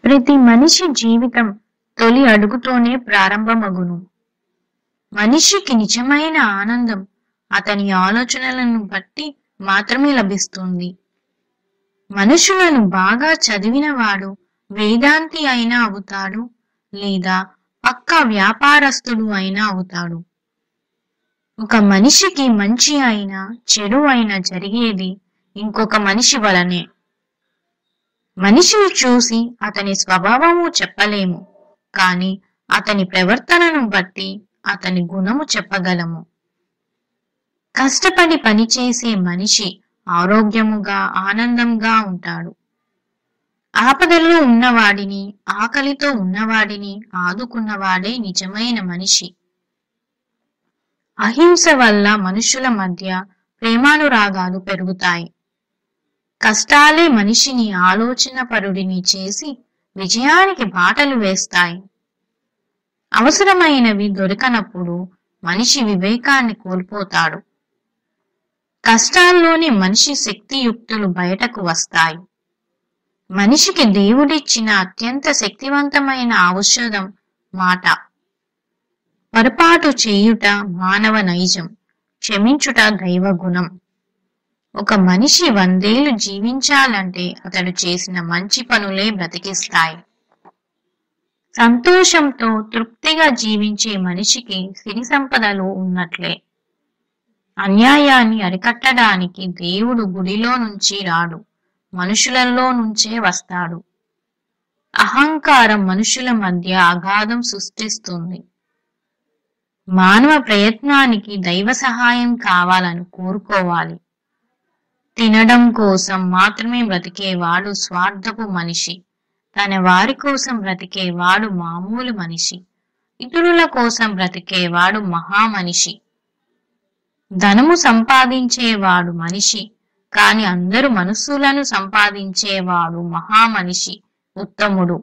ప్రతి మనిషి జీవితం తొలి అడుగుతోనే ప్రారంభమగును. మనిషికి నిజమైన ఆనందం అతని ఆలోచనలను బట్టి మాత్రమే లభిస్తుంది. మనుషులను బాగా చదివినవాడు వేదాంతి అయినా అవుతాడు, లేదా పక్కా వ్యాపారస్తుడు అయినా అవుతాడు. ఒక మనిషికి మంచి అయినా చెడు అయినా జరిగేది ఇంకొక మనిషి వలనే. మనిషిని చూసి అతని స్వభావము చెప్పలేము, కానీ అతని ప్రవర్తనను బట్టి అతని గుణము చెప్పగలము. కష్టపడి పనిచేసే మనిషి ఆరోగ్యముగా ఆనందంగా ఉంటాడు. ఆపదలో ఉన్నవాడిని, ఆకలితో ఉన్నవాడిని ఆదుకున్నవాడే నిజమైన మనిషి. అహింస వల్ల మనుషుల మధ్య ప్రేమానురాగాలు పెరుగుతాయి. కష్టాలే మనిషిని ఆలోచనపరుడిని చేసి విజయానికి బాటలు వేస్తాయి. అవసరమైనవి దొరకనప్పుడు మనిషి వివేకాన్ని కోల్పోతాడు. కష్టాల్లోనే మనిషి శక్తియుక్తులు బయటకు వస్తాయి. మనిషికి దేవుడిచ్చిన అత్యంత శక్తివంతమైన ఔషధం మాట. పొరపాటు చేయుట మానవ నైజం, క్షమించుట దైవగుణం. ఒక మనిషి 100 ఏళ్లు జీవించాలంటే అతడు చేసిన మంచి పనులే బ్రతికిస్తాయి. సంతోషంతో తృప్తిగా జీవించే మనిషికి సిరి సంపదలు ఉన్నట్లే. అన్యాయాన్ని అరికట్టడానికి దేవుడు గుడిలో నుంచి రాడు, మనుషులలో నుంచే వస్తాడు. అహంకారం మనుషుల మధ్య అగాధం సృష్టిస్తుంది. మానవ ప్రయత్నానికి దైవ సహాయం కావాలని కోరుకోవాలి. తినడం కోసం మాత్రమే బ్రతికేవాడు స్వార్థపు మనిషి. తన వారి కోసం బ్రతికేవాడు మామూలు మనిషి. ఇతరుల కోసం బ్రతికేవాడు మహామనిషి. ధనము సంపాదించేవాడు మనిషి, కాని అందరు మనస్సులను సంపాదించేవాడు మహామనిషి, ఉత్తముడు.